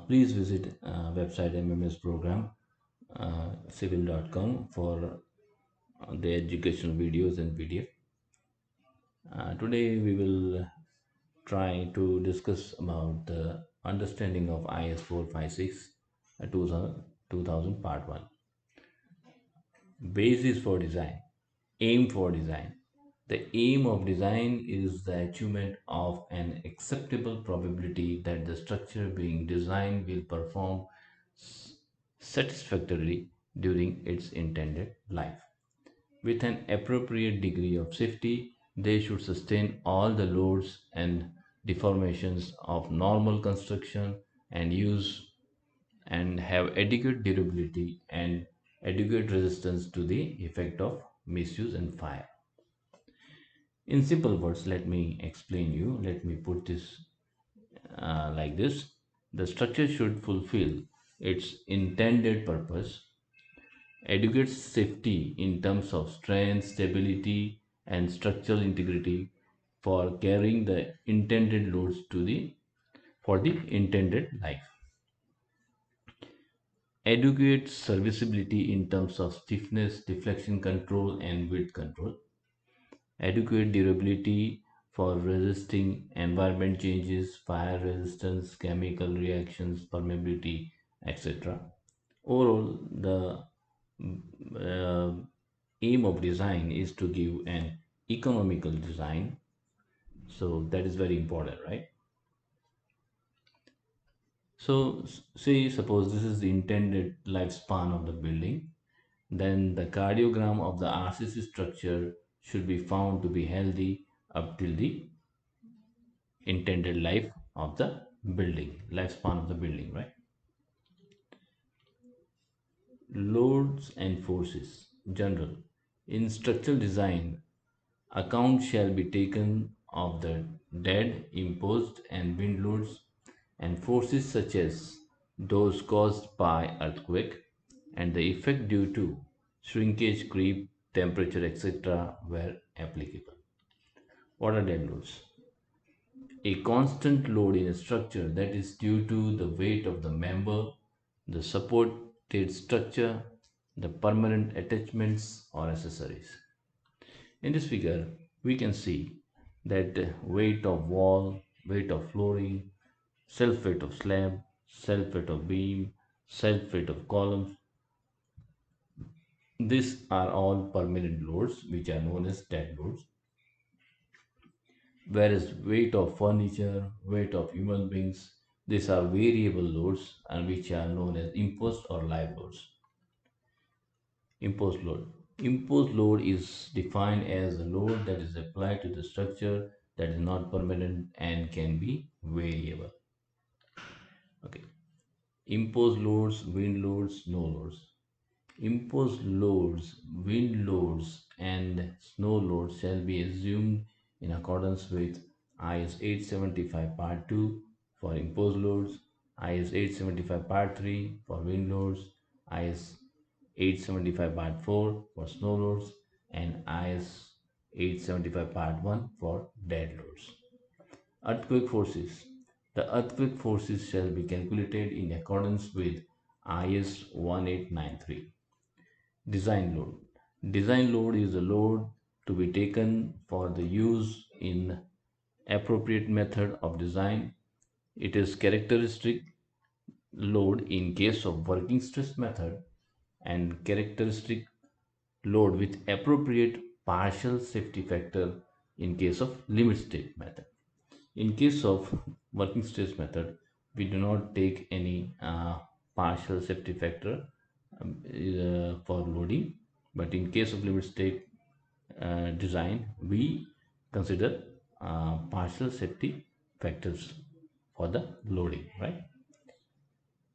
Please visit website MMS program civil.com for the educational videos and PDF. Today we will try to discuss about the understanding of IS456 2000 part 1. Basis for design. Aim for design. The aim of design is the achievement of an acceptable probability that the structure being designed will perform satisfactorily during its intended life. With an appropriate degree of safety, they should sustain all the loads and deformations of normal construction and use and have adequate durability and adequate resistance to the effect of misuse and fire. In simple words, let me explain you. Let me put this like this. The structure should fulfill its intended purpose, adequate safety in terms of strength, stability, and structural integrity for carrying the intended loads to the for the intended life. Adequate serviceability in terms of stiffness, deflection control, and width control. Adequate durability for resisting environment changes, fire resistance, chemical reactions, permeability, etc. Overall, the uh, aim of design is to give an economical design. So that is very important, right? So say suppose this is the intended lifespan of the building, then the cardiogram of the RCC structure should be found to be healthy up till the intended life of the lifespan of the building, right? Loads and forces. General. In structural design, account shall be taken of the dead, imposed, and wind loads and forces such as those caused by earthquake and the effect due to shrinkage, creep, temperature, etc. where applicable. What are dead loads? A constant load in a structure that is due to the weight of the member, the supported structure, the permanent attachments or accessories. In this figure, we can see that weight of wall, weight of flooring, self weight of slab, self weight of beam, self weight of columns. These are all permanent loads which are known as dead loads. Whereas weight of furniture, weight of human beings, these are variable loads and which are known as imposed or live loads. Imposed load. Imposed load is defined as a load that is applied to the structure that is not permanent and can be variable. Okay. Imposed loads, wind loads, snow loads. Imposed loads, wind loads, and snow loads shall be assumed in accordance with IS 875 Part 2 for imposed loads, IS 875 Part 3 for wind loads, IS 875 Part 4 for snow loads, and IS 875 Part 1 for dead loads. Earthquake forces. The earthquake forces shall be calculated in accordance with IS 1893. Design load. Design load is a load to be taken for the use in appropriate method of design. It is characteristic load in case of working stress method and characteristic load with appropriate partial safety factor in case of limit state method. In case of working stress method, we do not take any partial safety factor for loading, but in case of limit state design, we consider partial safety factors for the loading, right?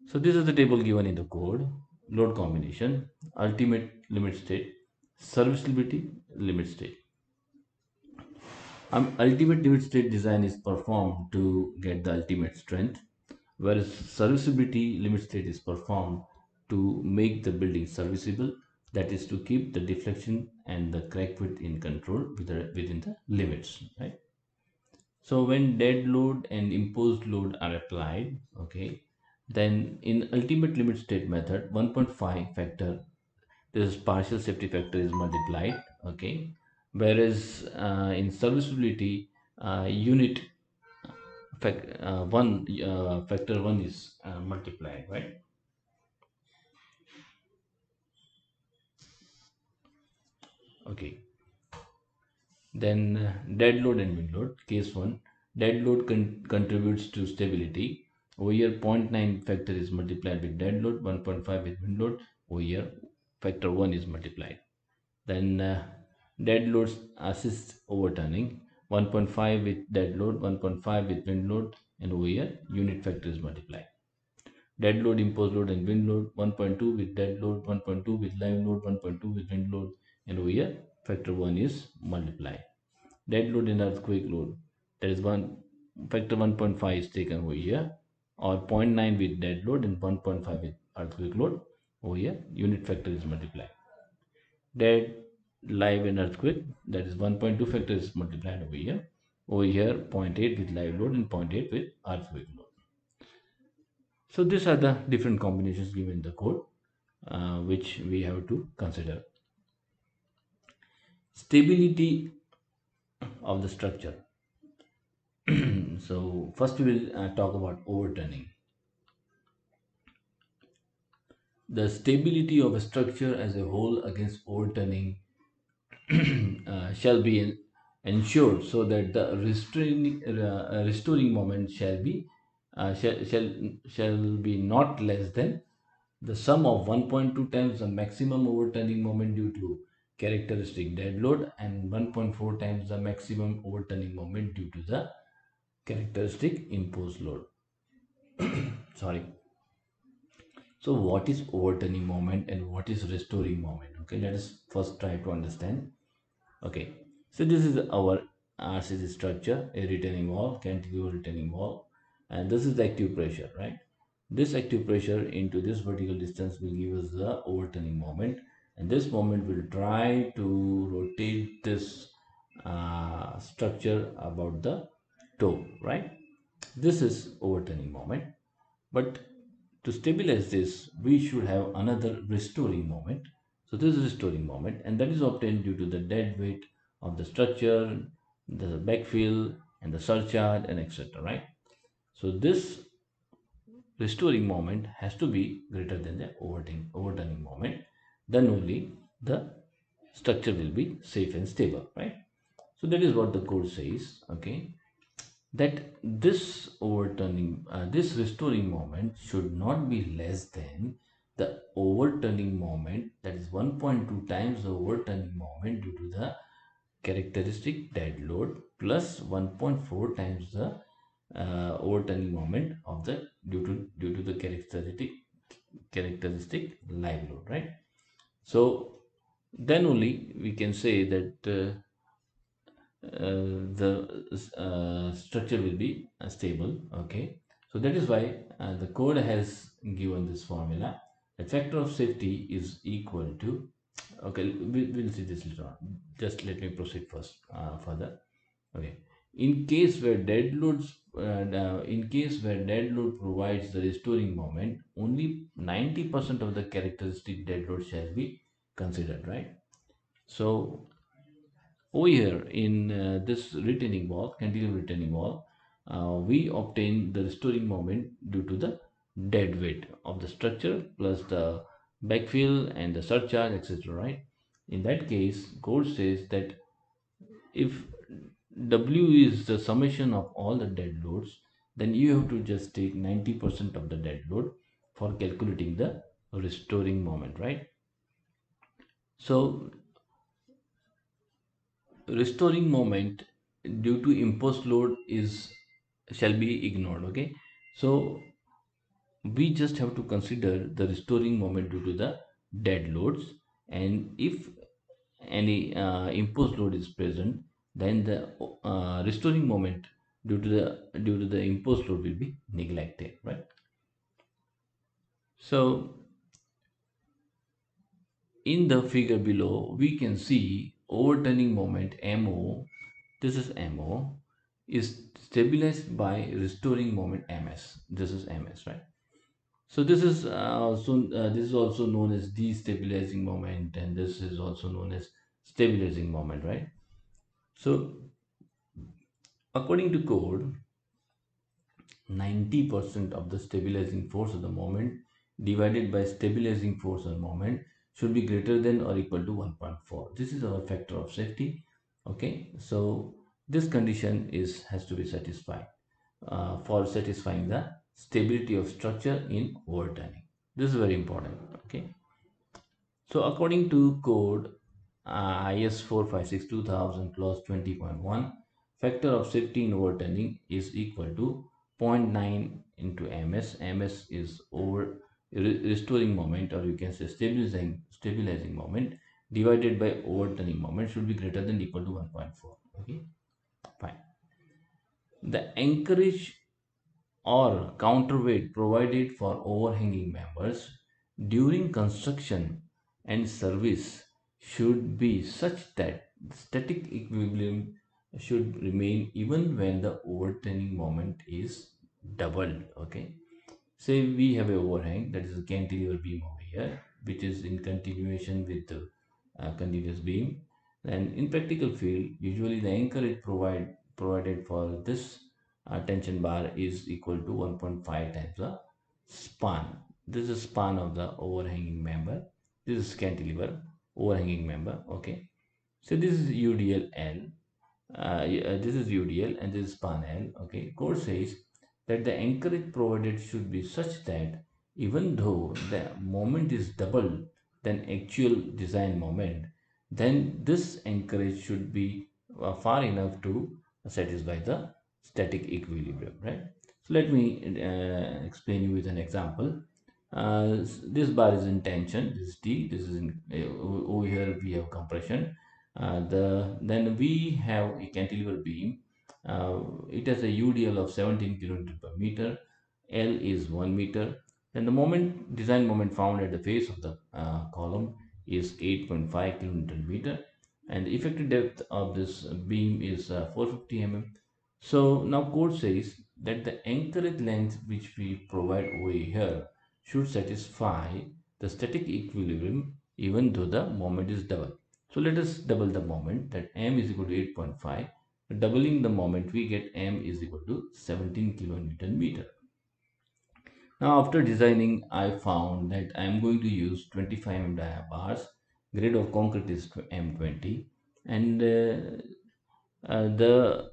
So this is the table given in the code. Load combination, ultimate limit state, serviceability limit state. Ultimate limit state design is performed to get the ultimate strength, whereas serviceability limit state is performed to make the building serviceable, that is to keep the deflection and the crack width in control within the limits, right? So when dead load and imposed load are applied, okay, Then in ultimate limit state method, 1.5 factor, this partial safety factor is multiplied, okay, whereas in serviceability unit factor 1 is multiplied, right? Okay. Then dead load and wind load. Case 1, dead load contributes to stability. Over here, zero point 0.9 factor is multiplied with dead load, 1.5 with wind load. Over here, factor 1 is multiplied. Then dead loads assist overturning, 1.5 with dead load, 1.5 with wind load, and over here, unit factor is multiplied. Dead load, imposed load, and wind load, 1.2 with dead load, 1.2 with live load, 1.2 with wind load, and over here, factor 1 is multiplied. Dead load and earthquake load, that is one factor 1.5 is taken over here, or zero point 0.9 with dead load and 1.5 with earthquake load. Over here, unit factor is multiplied. Dead, live, and earthquake, that is 1.2 factor is multiplied over here. Over here, zero point 0.8 with live load and zero point 0.8 with earthquake load. So these are the different combinations given in the code, which we have to consider. Stability of the structure. So first we will talk about overturning. The stability of a structure as a whole against overturning shall be ensured so that the restoring moment shall be not less than the sum of 1.2 times the maximum overturning moment due to characteristic dead load and 1.4 times the maximum overturning moment due to the characteristic imposed load. Sorry. So what is overturning moment and what is restoring moment? Okay, let us first try to understand. Okay, so this is our RCC structure, a retaining wall, cantilever retaining wall, and this is the active pressure, right? This active pressure into this vertical distance will give us the overturning moment, and this moment will try to rotate this structure about the toe, right? This is overturning moment. But to stabilize this, we should have another restoring moment. So this is restoring moment, and that is obtained due to the dead weight of the structure, the backfill, and the surcharge, and etc. Right? So this restoring moment has to be greater than the overturning moment. Then only the structure will be safe and stable. Right? So that is what the code says. Okay, that this restoring moment should not be less than the overturning moment, that is 1.2 times the overturning moment due to the characteristic dead load plus 1.4 times the overturning moment of the due to the characteristic live load, right? So then only we can say that the structure will be stable. Okay, so that is why the code has given this formula. The factor of safety is equal to, okay, we'll see this later on. Just let me proceed first further. Okay, in case where dead load provides the restoring moment, only 90% of the characteristic dead load shall be considered, right? So over here in this retaining wall, cantilever retaining wall, we obtain the restoring moment due to the dead weight of the structure plus the backfill and the surcharge, etc. Right? In that case, code says that if W is the summation of all the dead loads, then you have to just take 90% of the dead load for calculating the restoring moment, right? So restoring moment due to imposed load is shall be ignored. Okay, so we just have to consider the restoring moment due to the dead loads, and if any imposed load is present, then the restoring moment due to the imposed load will be neglected, right? So in the figure below, we can see overturning moment MO, this is MO, is stabilized by restoring moment MS. This is MS, right? So this is also known as destabilizing moment, and this is also known as stabilizing moment, right? So according to code, 90% of the stabilizing force of the moment divided by stabilizing force of the moment should be greater than or equal to 1.4. This is our factor of safety. Okay, so this condition is has to be satisfied for satisfying the stability of structure in overturning. This is very important. Okay, so according to code IS456 2000 clause 20.1, factor of safety in overturning is equal to zero point 0.9 into ms. Ms is restoring moment, or you can say stabilizing moment, divided by overturning moment should be greater than equal to 1.4. Okay, fine. The anchorage or counterweight provided for overhanging members during construction and service should be such that the static equilibrium should remain even when the overturning moment is doubled. Okay, say we have a overhang, that is a cantilever beam over here, which is in continuation with the continuous beam. And in practical field, usually the anchorage provided for this tension bar is equal to 1.5 times the span. This is span of the overhanging member. This is cantilever overhanging member. Okay, so this is UDL L. This is UDL and this is span L. Okay, code says that the anchorage provided should be such that even though the moment is double than actual design moment, then this anchorage should be far enough to satisfy the static equilibrium, right? So let me explain you with an example. This bar is in tension, this is T, this is in, over here we have compression. Then we have a cantilever beam. It has a UDL of 17 kN per meter. L is 1 meter. Then the design moment found at the face of the column is 8.5 kN meter, and the effective depth of this beam is 450 mm. So now code says that the anchorage length which we provide over here should satisfy the static equilibrium even though the moment is double. So let us double the moment, that m is equal to 8.5. Doubling the moment, we get m is equal to 17 kilonewton meter. Now after designing, I found that I am going to use 25 mm dia bars. Grade of concrete is M20, and the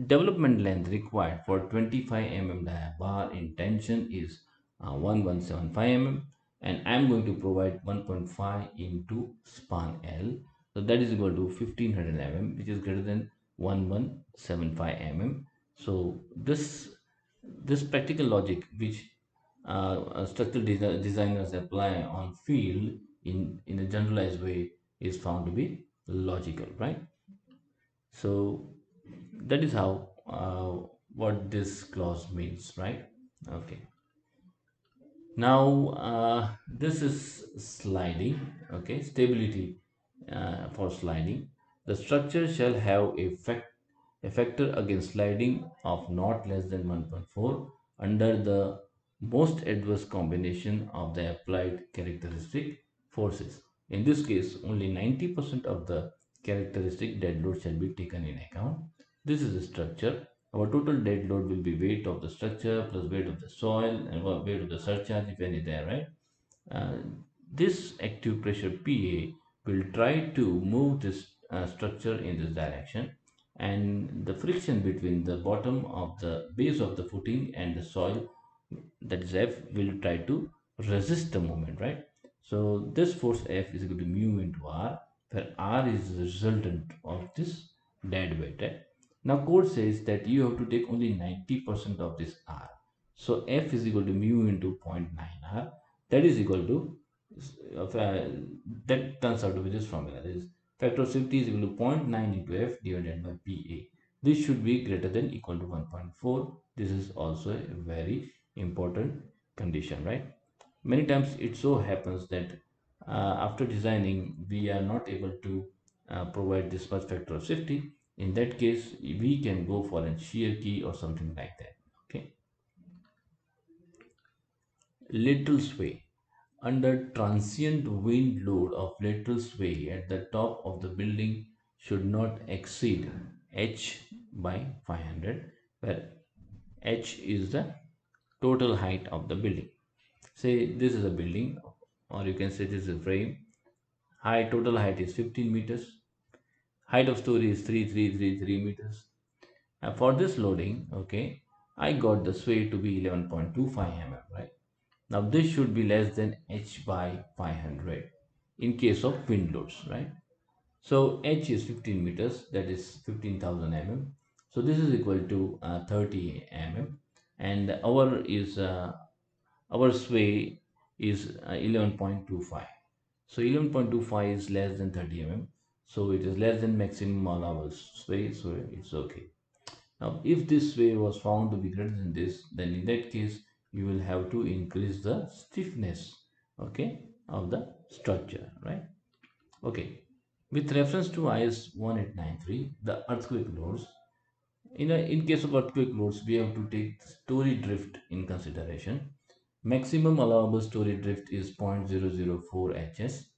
development length required for 25 mm dia bar in tension is 1175 mm, and I am going to provide 1.5 into span L, so that is equal to 1500 mm, which is greater than 1175 mm. So this practical logic which structural designers apply on field in a generalized way is found to be logical, right? So that is how what this clause means, right? Okay. Now this is sliding. Okay, stability for sliding. The structure shall have a factor against sliding of not less than 1.4 under the most adverse combination of the applied characteristic forces. In this case, only 90% of the characteristic dead load shall be taken in account. This is the structure. Our total dead load will be weight of the structure plus weight of the soil and weight of the surcharge, if any there, right? Uh, this active pressure PA will try to move this structure in this direction, and the friction between the bottom of the base of the footing and the soil, that is F, will try to resist the movement, right? So this force F is equal to mu into R, where R is the resultant of this dead weight, right? Now code says that you have to take only 90% of this R. So F is equal to mu into 0.9 R. That is equal to, that turns out to be this formula. That is factor of safety is equal to zero point 0.9 into F divided by PA. This should be greater than equal to 1.4. This is also a very important condition, right? Many times it so happens that after designing we are not able to provide this much factor of safety. In that case, we can go for a shear key or something like that. Okay, lateral sway. Under transient wind load of lateral sway at the top of the building should not exceed h by 500, where h is the total height of the building. Say this is a building, or you can say this is a frame. Total height is 15 meters. Height of story is 3333 meters. And for this loading, okay, I got the sway to be 11.25 mm, right? Now this should be less than h by 500 in case of wind loads, right? So h is 15 meters, that is 15,000 mm. So this is equal to 30 mm, and our sway is 11.25. So 11.25 is less than 30 mm. So it is less than maximum allowable sway, so it's okay. Now, if this sway was found to be greater than this, then in that case, you will have to increase the stiffness, okay, of the structure, right? Okay. With reference to IS 1893, the earthquake loads, in case of earthquake loads, we have to take story drift in consideration. Maximum allowable story drift is 0.004 Hs.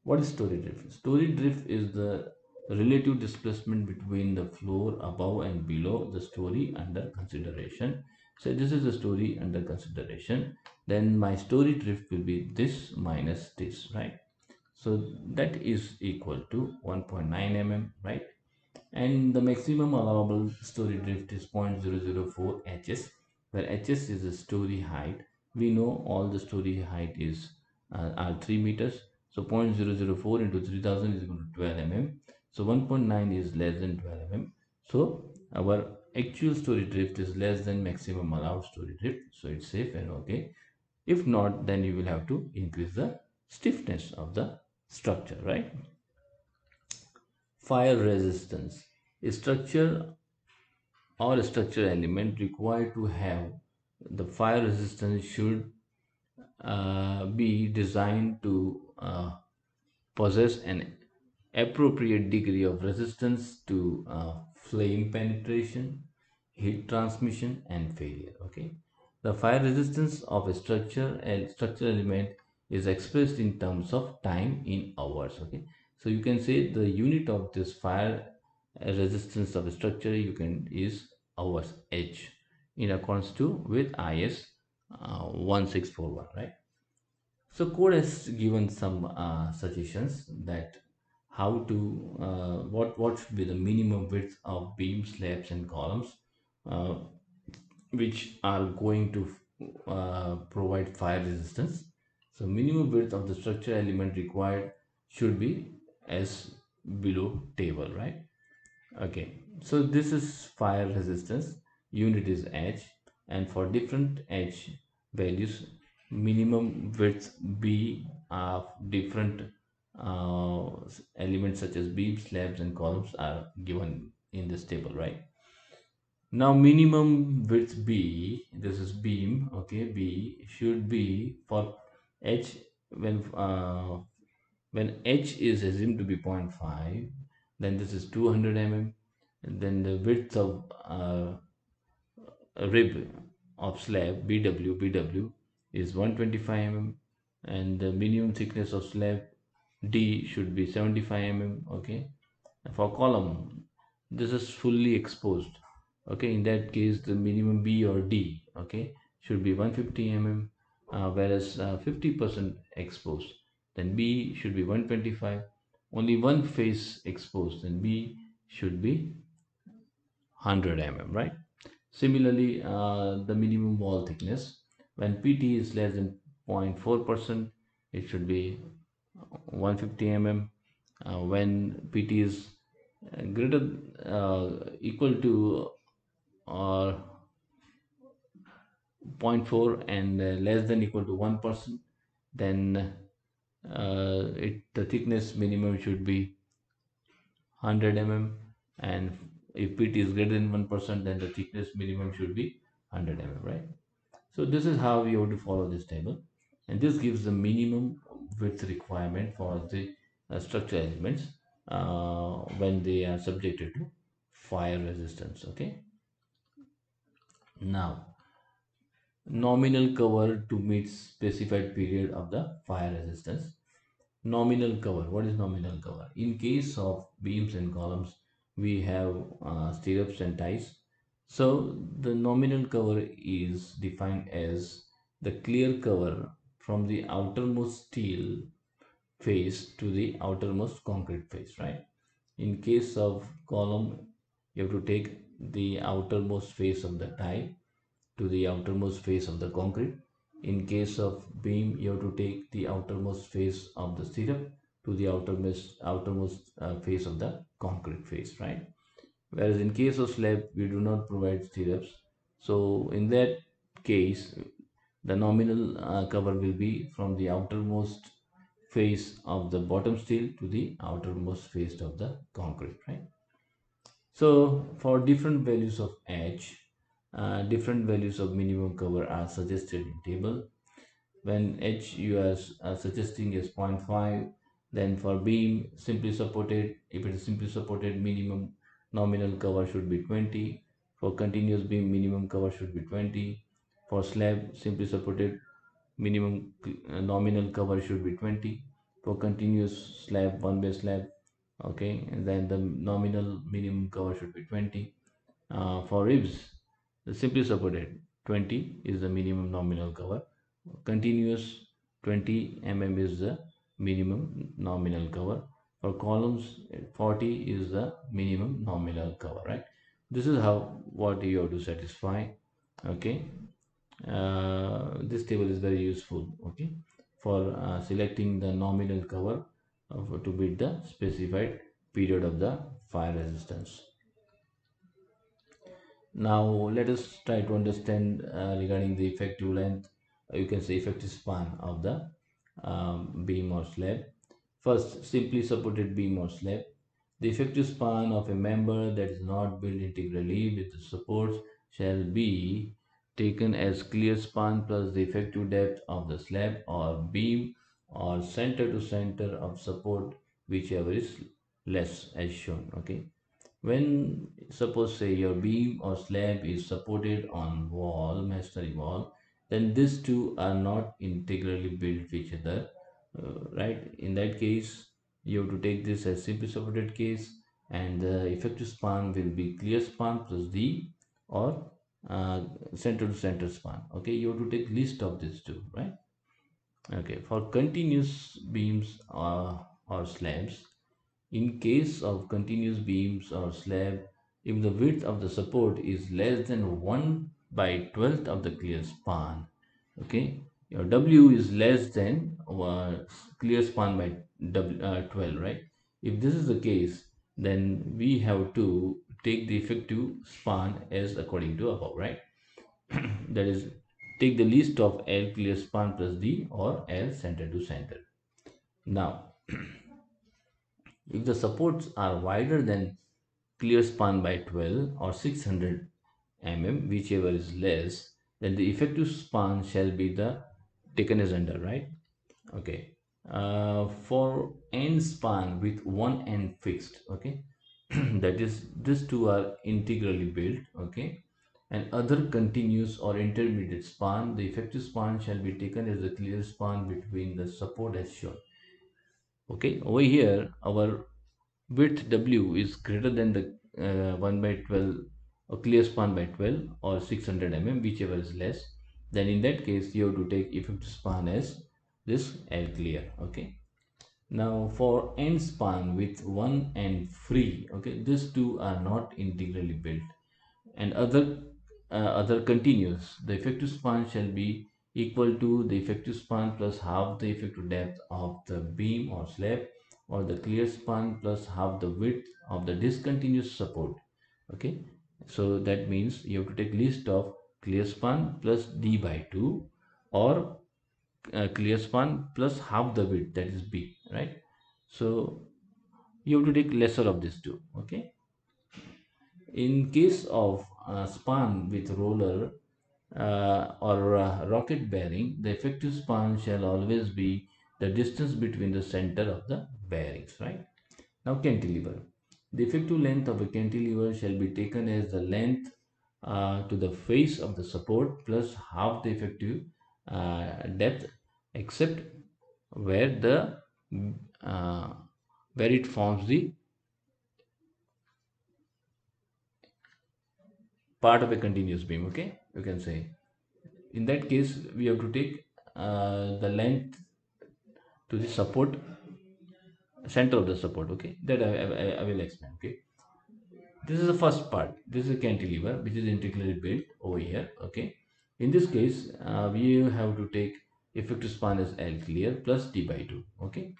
What is story drift? Story drift is the relative displacement between the floor above and below the story under consideration. So this is the story under consideration. Then my story drift will be this minus this, right? So that is equal to 1.9 mm, right? And the maximum allowable story drift is 0.004 Hs, where Hs is the story height. We know all the story height is are 3 meters. So 0.004 into 3000 is equal to 12 mm. So 1.9 is less than 12 mm. So our actual story drift is less than maximum allowed story drift. So it's safe and okay. If not, then you will have to increase the stiffness of the structure, right? Fire resistance. A structure or a structure element required to have the fire resistance should be designed to possess an appropriate degree of resistance to flame penetration, heat transmission, and failure. Okay, the fire resistance of a structure and structural element is expressed in terms of time in hours. Okay, so you can say the unit of this fire resistance of a structure you can is hours H in accordance to with IS 1641, right? So code has given some suggestions that how to what should be the minimum width of beam slabs and columns uh, which are going to provide fire resistance. So minimum width of the structure element required should be as below table, right? Okay, so this is fire resistance. Unit is H, and for different H values, minimum width B of different uh, elements such as beams, slabs, and columns are given in this table, right? Now, minimum width B, this is beam, okay, B should be for H when H is assumed to be 0.5, then this is 200 mm, and then the width of a rib of slab BW is 125 mm, and the minimum thickness of slab D should be 75 mm. Okay, for column this is fully exposed. Okay, in that case the minimum B or D, okay, should be 150 mm, whereas 50% exposed, then B should be 125. Only one face exposed, then B should be 100 mm, right? Similarly, the minimum wall thickness, when PT is less than 0.4%, it should be 150 mm. When PT is greater equal to or zero point 0.4 and less than equal to 1%, then the thickness minimum should be 100 mm, and if it is greater than 1%, then the thickness minimum should be 100 mm, right? So this is how we have to follow this table, and this gives the minimum width requirement for the structure elements when they are subjected to fire resistance. Okay, now Nominal cover to meet specified period of the fire resistance. Nominal cover. What is nominal cover? In case of beams and columns, we have stirrups and ties. So the nominal cover is defined as the clear cover from the outermost steel face to the outermost concrete face, right? In case of column, you have to take the outermost face of the tie to the outermost face of the concrete. In case of beam, you have to take the outermost face of the stirrup to the outermost face of the concrete face, right? Whereas in case of slab, we do not provide stirrups. So in that case, the nominal cover will be from the outermost face of the bottom steel to the outermost face of the concrete, right? So for different values of H, different values of minimum cover are suggested in table. When H you are suggesting is 0.5, then for beam simply supported, if it is simply supported, minimum nominal cover should be 20. For continuous beam, minimum cover should be 20. For slab simply supported, minimum nominal cover should be 20. For continuous slab, one base slab, okay, and then the nominal minimum cover should be 20. For ribs, the simply supported 20 is the minimum nominal cover. Continuous 20 mm is the minimum nominal cover. For columns, 40 is the minimum nominal cover, right? This is how what you have to satisfy. Okay, this table is very useful, okay, for selecting the nominal cover to beat the specified period of the fire resistance. Now let us try to understand regarding the effective length, you can say effective span of the beam or slab. First, simply supported beam or slab. The effective span of a member that is not built integrally with the supports shall be taken as clear span plus the effective depth of the slab or beam or center to center of support, whichever is less, as shown. Okay, when suppose say your beam or slab is supported on wall, masonry wall, then these two are not integrally built with each other, right? In that case, you have to take this as simply supported case, and the effective span will be clear span plus D or center to center span. Okay, you have to take list of these two, right? Okay, for continuous beams or slabs, in case of continuous beams or slab, if the width of the support is less than 1 by 12th of the clear span, okay, your W is less than clear span by 12, right? If this is the case, then we have to take the effective span as according to above, right? That is, take the least of L clear span plus D or L center to center. Now, if the supports are wider than clear span by 12 or 600 mm, whichever is less, then the effective span shall be the taken as under, right? Okay. For end span with one end fixed, okay, that is these two are integrally built, okay, and other continuous or intermediate span, the effective span shall be taken as the clear span between the support as shown. Okay, over here our width W is greater than the 1 by 12 or clear span by 12 or 600 mm, whichever is less, then in that case you have to take effective span as this L clear. Okay, now for end span with one end free, okay, these two are not integrally built, and other continuous, the effective span shall be equal to the effective span plus half the effective depth of the beam or slab, or the clear span plus half the width of the discontinuous support. Okay, so that means you have to take list of clear span plus d by 2 or clear span plus half the width, that is b, right? So you have to take lesser of these two. Okay, in case of span with roller or rocket bearing, the effective span shall always be the distance between the center of the bearings, right? Now cantilever. The effective length of a cantilever shall be taken as the length to the face of the support plus half the effective depth, except where the uh, where it forms the part of a continuous beam. Okay, you can say in that case we have to take the length to the support, center of the support. Okay, that I will explain. Okay, this is the first part. This is a cantilever which is integrally built over here. Okay, in this case we have to take effective span as L clear plus D by 2. Okay,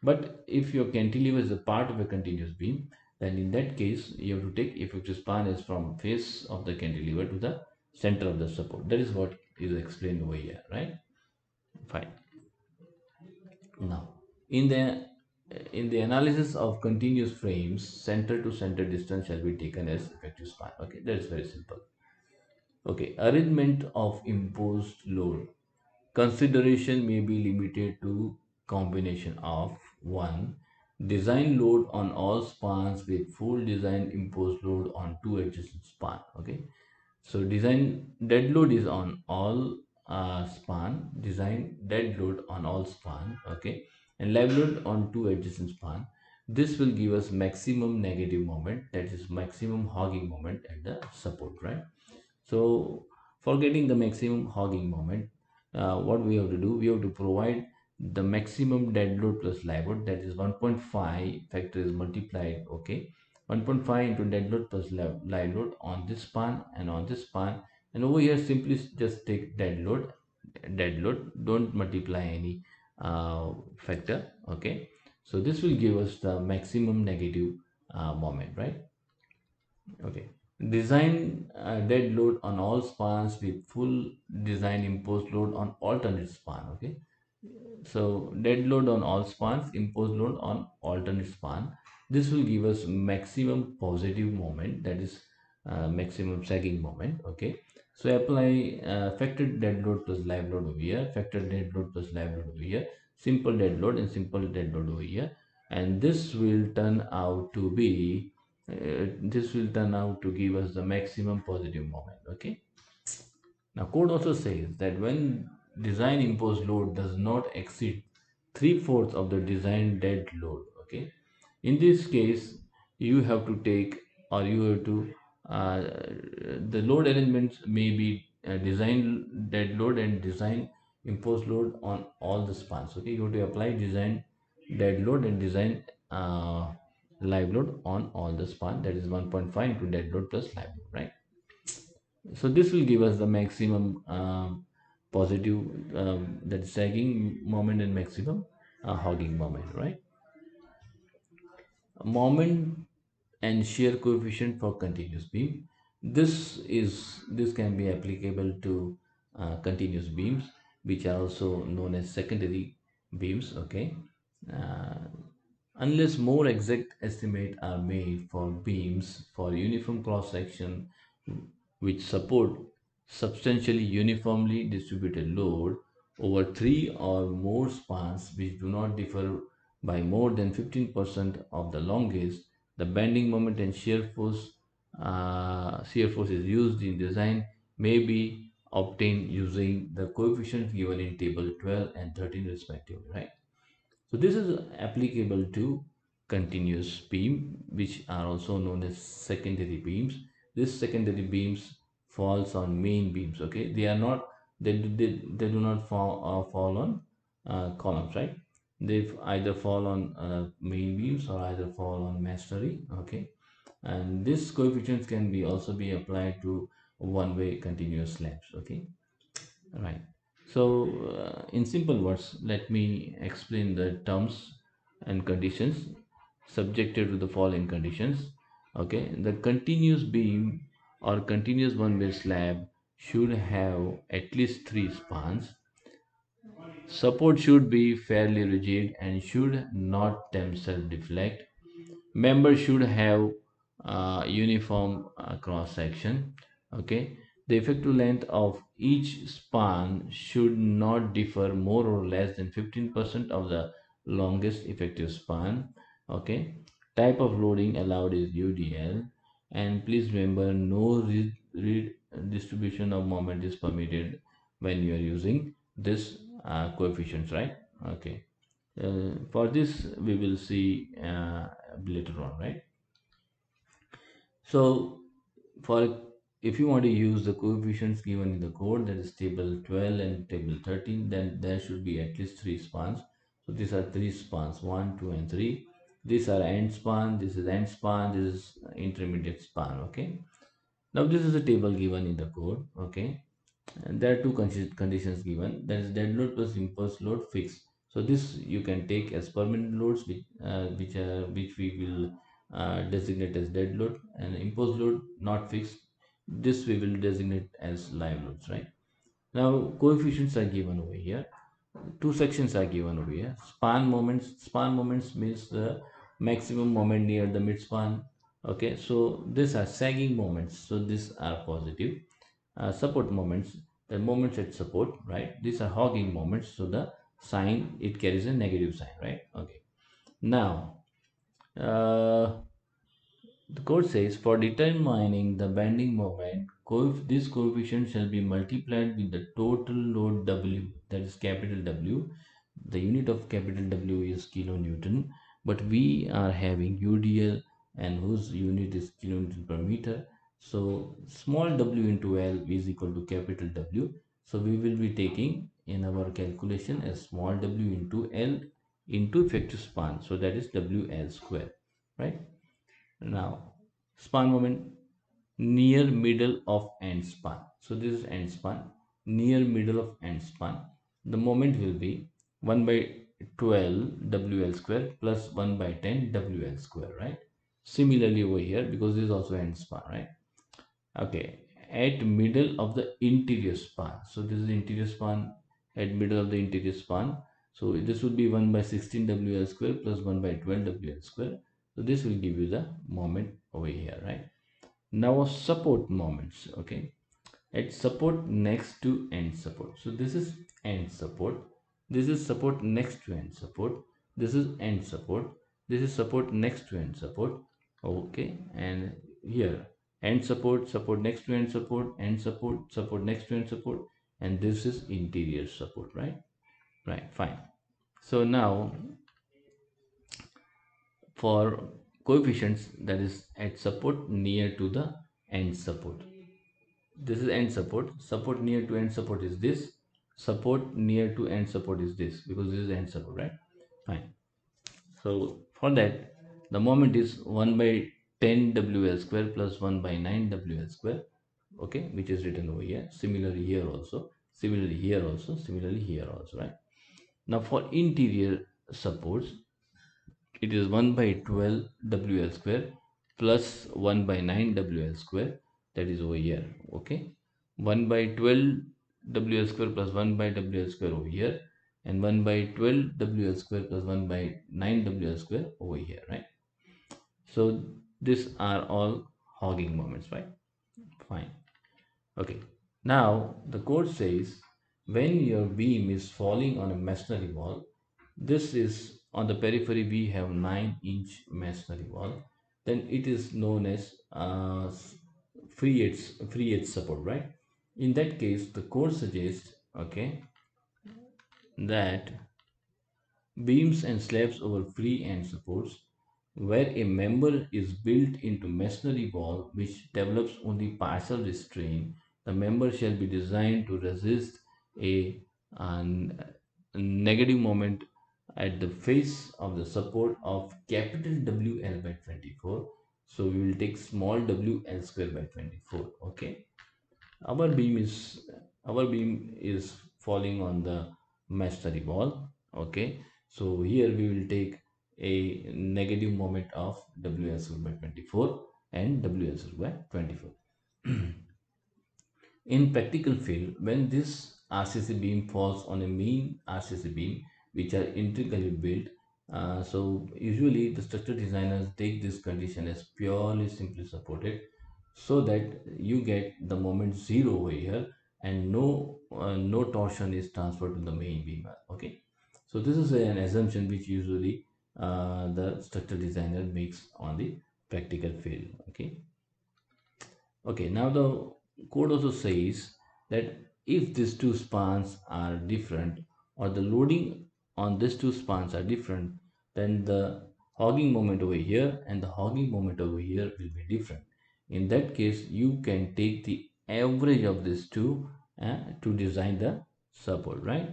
but if your cantilever is a part of a continuous beam, then in that case you have to take effective span as from face of the cantilever to the center of the support. That is what is explained over here, right? Fine. Now, in the analysis of continuous frames, center to center distance shall be taken as effective span. Okay, that is very simple. Okay, arrangement of imposed load. Consideration may be limited to combination of one, design load on all spans with full design imposed load on two adjacent span. Okay, so design dead load is on all span, design dead load on all span, okay, and live load on two adjacent span. This will give us maximum negative moment, that is maximum hogging moment at the support, right? So for getting the maximum hogging moment, what we have to do, we have to provide the maximum dead load plus live load, that is 1.5 factor is multiplied, okay, 1.5 into dead load plus live load on this span and on this span, and over here simply just take dead load, don't multiply any factor, okay. So this will give us the maximum negative moment, right? Okay. Design dead load on all spans with full design imposed load on alternate span. Okay. So dead load on all spans, imposed load on alternate span. This will give us maximum positive moment, that is maximum sagging moment. Okay. So apply factored dead load plus live load over here, factored dead load plus live load over here, simple dead load and simple dead load over here, and this will turn out to give us the maximum positive moment. Okay. Now, code also says that when design imposed load does not exceed 3/4 of the design dead load, okay, in this case, you have to take, or you have to, uh, the load arrangements may be design dead load and design imposed load on all the spans. Okay, you have to apply design dead load and design live load on all the span, that is 1.5 into dead load plus live load, right? So this will give us the maximum positive, that is sagging moment and maximum hogging moment, right? Moment and shear coefficient for continuous beam. This can be applicable to continuous beams, which are also known as secondary beams. Okay, uh, unless more exact estimates are made for beams for uniform cross section which support substantially uniformly distributed load over three or more spans which do not differ by more than 15% of the longest, the bending moment and shear force is used in design may be obtained using the coefficients given in table 12 and 13 respectively, right? So this is applicable to continuous beam, which are also known as secondary beams. This secondary beams falls on main beams. Okay, they are not, they do not fall on columns, right? They either fall on main beams or either fall on masonry. Okay, and this coefficients can be also be applied to one-way continuous slabs. Okay, right. So, in simple words, let me explain the terms and conditions subjected to the following conditions. Okay, the continuous beam or continuous one-way slab should have at least three spans. Support should be fairly rigid and should not themselves deflect. Members should have uniform cross section. Okay, the effective length of each span should not differ more or less than 15% of the longest effective span. Okay, type of loading allowed is UDL, and please remember no redistribution of moment is permitted when you are using this coefficients, right? Okay. For this we will see later on, right? So for if you want to use the coefficients given in the code, that is table 12 and table 13, then there should be at least three spans. So these are three spans, 1, 2 and 3. These are end span, this is end span, this is intermediate span. Okay, now this is a table given in the code. Okay, and there are two conditions given, that is dead load plus imposed load fixed. So this you can take as permanent loads, which we will designate as dead load, and imposed load not fixed, this we will designate as live loads, right? Now coefficients are given over here, two sections are given over here. Span moments means the maximum moment near the midspan. Okay, so these are sagging moments, so these are positive. Support moments, the moments at support, right? These are hogging moments, so the sign, it carries a negative sign, right? Okay, now uh, the code says for determining the bending moment, this coefficient shall be multiplied with the total load W, that is capital W. The unit of capital W is kilonewton, but we are having UDL and whose unit is kilonewton per meter. So small w into L is equal to capital W. So we will be taking in our calculation as small w into L into effective span. So that is WL square, right? Now, span moment near middle of end span. So this is end span, near middle of end span. The moment will be 1 by 12 WL square plus 1 by 10 WL square, right? Similarly over here, because this is also end span, right? Okay, at middle of the interior span. So this is interior span at middle of the interior span. So this would be 1 by 16 WL square plus 1 by 12 WL square. So this will give you the moment over here, right? Now support moments, okay? At support next to end support. So this is end support. This is support next to end support. This is end support. This is support next to end support. Okay, and here end support, support next to end support, support next to end support, and this is interior support, right? Right, fine. So now for coefficients, that is at support near to the end support, this is end support, support near to end support is this, support near to end support is this, because this is end support, right? Fine. So for that, the moment is 1 by 10 WL square plus 1 by 9 WL square, okay, which is written over here. Similarly here also, similarly here also, similarly here also, right? Now for interior supports, it is 1 by 12 WL square plus 1 by 9 WL square, that is over here, okay? 1 by 12 WL square plus 1 by WL square over here, and 1 by 12 WL square plus 1 by 9 WL square over here, right? So these are all hogging moments, right? Fine. Okay. Now the code says when your beam is falling on a masonry wall, this is on the periphery we have 9-inch masonry wall, then it is known as free edge support, right? In that case, the code suggests, okay, that beams and slabs over free end supports where a member is built into masonry wall which develops only partial restraint, the member shall be designed to resist a, an- a negative moment at the face of the support of capital WL by 24. So we will take small WL square by 24. Okay, our beam is our beam is falling on the masonry wall. Okay, so here we will take a negative moment of WS by 24 and WS by 24. In practical field, when this RCC beam falls on a main RCC beam which are intricately built, so usually the structural designers take this condition as purely simply supported, so that you get the moment zero over here and no torsion is transferred to the main beam. Okay, so this is an assumption which usually the structural designer makes on the practical field. Okay. Okay, now the code also says that if these two spans are different, or the loading on these two spans are different, then the hogging moment over here and the hogging moment over here will be different. In that case, you can take the average of these two to design the support, right?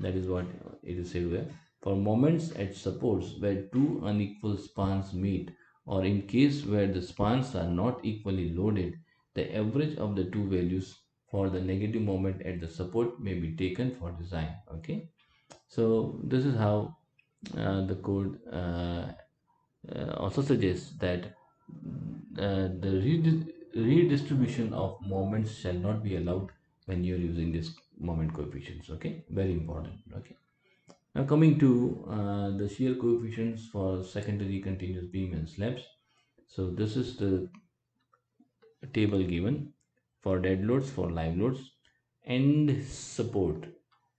That is what it is said here. For moments at supports where two unequal spans meet, or in case where the spans are not equally loaded, the average of the two values for the negative moment at the support may be taken for design. Okay, so this is how the code also suggests that the redistribution of moments shall not be allowed when you're using this moment coefficients. Okay, very important. Okay, now coming to the shear coefficients for secondary continuous beam and slabs. So this is the table given for dead loads, for live loads. End support,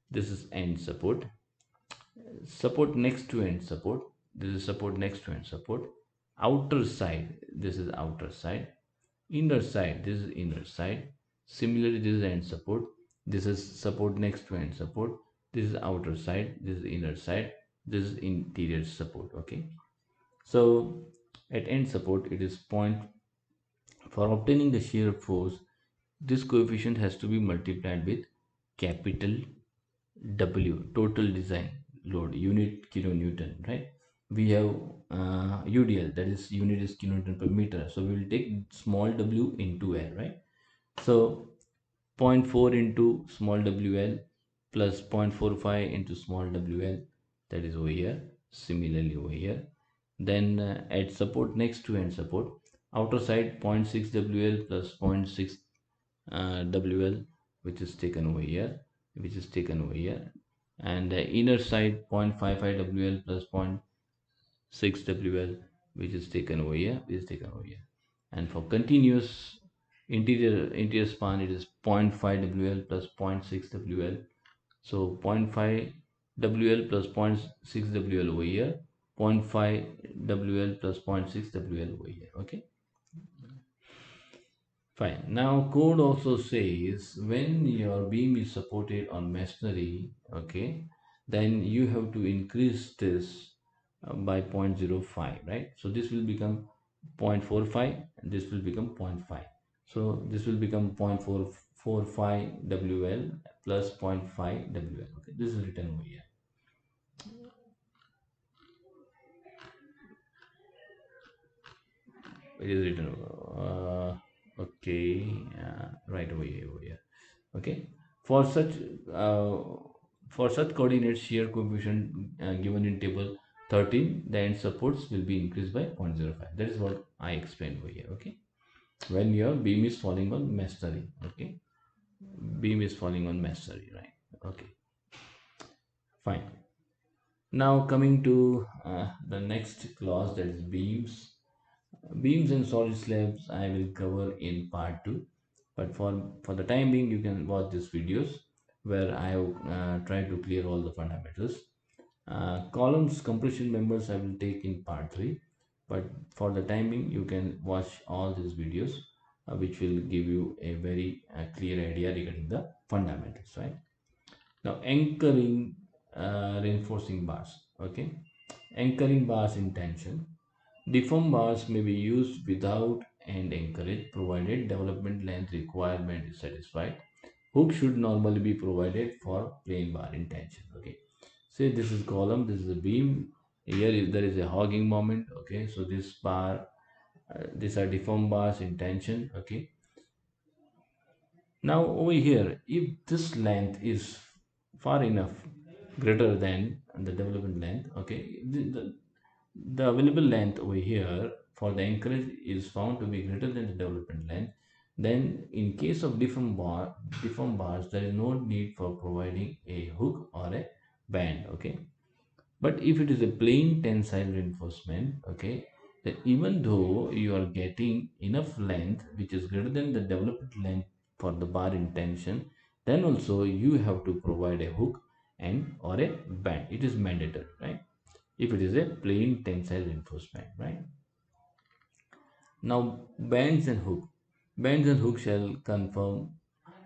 this is end support. Support next to end support, this is support next to end support. Outer side, this is outer side. Inner side, this is inner side. Similarly, this is end support, this is support next to end support. This is outer side, this is inner side, this is interior support. Okay, so at end support it is point. For obtaining the shear force, this coefficient has to be multiplied with capital W, total design load, unit kilonewton, right? We have UDL, that is unit is kilonewton per meter. So we will take small w into L, right? So zero point 0.4 into small wl plus 0.45 into small wl, that is over here. Similarly over here, then at support next to end support, outer side 0.6 wl plus 0.6 wl, which is taken over here, which is taken over here. And inner side 0.55 wl plus 0.6 wl, which is taken over here, which is taken over here. And for continuous interior span, it is 0.5 wl plus 0.6 wl. So 0.5 wl plus 0.6 wl over here, 0.5 wl plus 0.6 wl over here. Okay, fine. Now code also says when your beam is supported on masonry, okay, then you have to increase this by 0.05, right? So this will become 0.45 and this will become 0.5. So this will become 0.445 wl plus zero point 0.5 wl. Okay, this is written over here. It is written okay, right over here. Okay, for such uh, for such coordinate shear coefficient given in table 13, the end supports will be increased by 0.05. That is what I explained over here. Okay, when your beam is falling on masonry. Okay, beam is falling on masonry, right? Okay, fine. Now coming to the next clause, that is beams. Beams and solid slabs I will cover in part 2, but for the time being you can watch these videos where I have tried to clear all the fundamentals. Columns compression members I will take in part 3, but for the time being you can watch all these videos which will give you a very clear idea regarding the fundamentals, right? Now anchoring reinforcing bars. Okay, anchoring bars in tension. Deform bars may be used without and encouraged provided development length requirement is satisfied. Hook should normally be provided for plain bar in tension. Okay, say this is column, this is a beam. Here there is a hogging moment. Okay, so this bar, these are deform bars in tension. Okay, now over here, if this length is far enough greater than the development length, okay, the available length over here for the anchorage is found to be greater than the development length, then in case of deform bars, there is no need for providing a hook or a band. Okay, but if it is a plain tensile reinforcement, okay, then even though you are getting enough length which is greater than the developed length for the bar in tension, then also you have to provide a hook and or a band. It is mandatory, right? If it is a plain tensile reinforcement, right? Now bands and hook. Bends and hooks shall confirm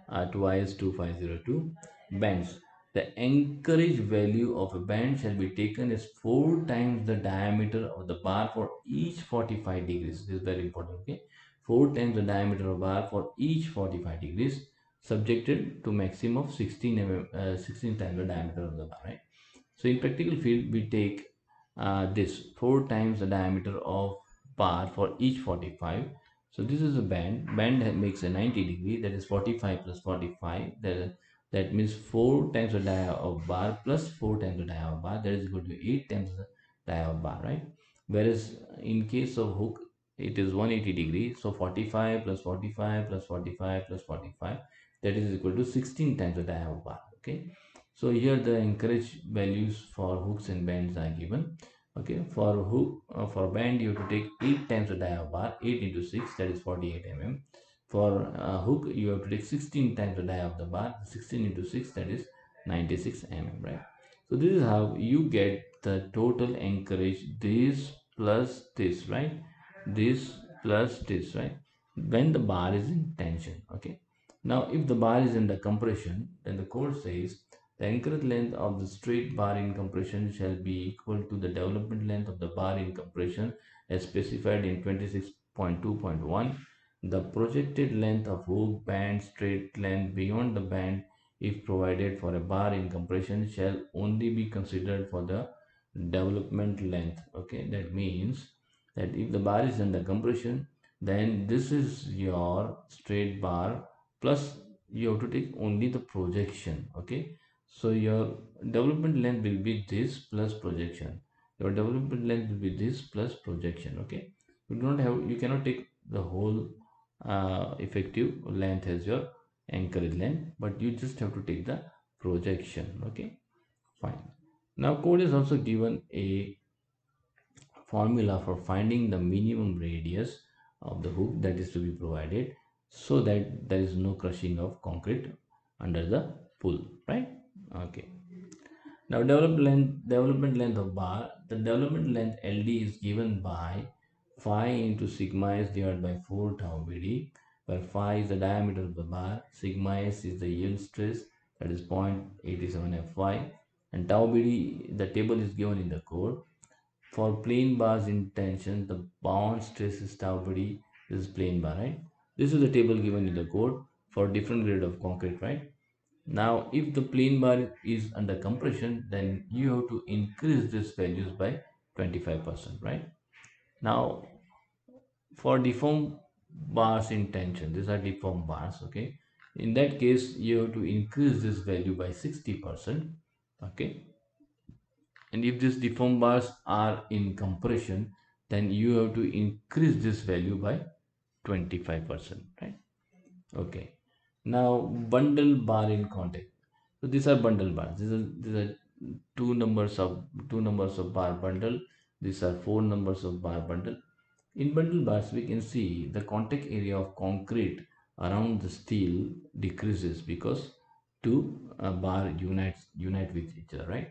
to IS2502. Bends. The anchorage value of a bend shall be taken as 4 times the diameter of the bar for each 45 degrees. This is very important. Okay, 4 times the diameter of bar for each 45 degrees, subjected to maximum of 16 times the diameter of the bar. Right. So in practical field, we take this 4 times the diameter of bar for each 45. So this is a band. Makes a 90 degree. That is 45 plus 45. That means 4 times the dia of bar plus 4 times the dia of bar. That is equal to 8 times the dia of bar, right? Whereas in case of hook, it is 180 degree. So 45 plus 45 plus 45 plus 45. That is equal to 16 times the dia of bar. Okay. So here the encourage values for hooks and bends are given. Okay, for hook for band you have to take 8 times the dia of bar, 8 into 6, that is 48 mm. For hook you have to take 16 times the dia of the bar, 16 into 6, that is 96 mm, right? So this is how you get the total anchorage, this plus this, right? This plus this, right? When the bar is in tension. Okay, now if the bar is under compression, then the code says the anchorage length of the straight bar in compression shall be equal to the development length of the bar in compression as specified in 26.2.1. The projected length of hook band straight length beyond the band, if provided for a bar in compression, shall only be considered for the development length. Okay, that means that if the bar is under compression, then this is your straight bar plus you have to take only the projection. Okay, so your development length will be this plus projection. Your development length will be this plus projection. Okay, you cannot take the whole effective length as your anchorage length, but you just have to take the projection. Okay, fine. Now code is also given a formula for finding the minimum radius of the hook that is to be provided, so that there is no crushing of concrete under the pull, right? Okay. Now development length of bar. The development length LD is given by phi into sigma s divided by 4 tau BD, where phi is the diameter of the bar, sigma s is the yield stress, that is 0.87 Fy, and tau BD, the table is given in the code. For plain bars in tension, the bound stress is tau BD. This is plain bar, right? This is the table given in the code for different grade of concrete, right? Now, if the plain bar is under compression, then you have to increase these values by 25%, right? Now, for deformed bars in tension, these are deformed bars, okay? In that case, you have to increase this value by 60%, okay? And if these deformed bars are in compression, then you have to increase this value by 25%, right? Okay. Now, bundle bar in contact. So these are bundle bars. These are two numbers of bar bundle. These are four numbers of bar bundle. In bundle bars, we can see the contact area of concrete around the steel decreases because two bar unite with each other, right?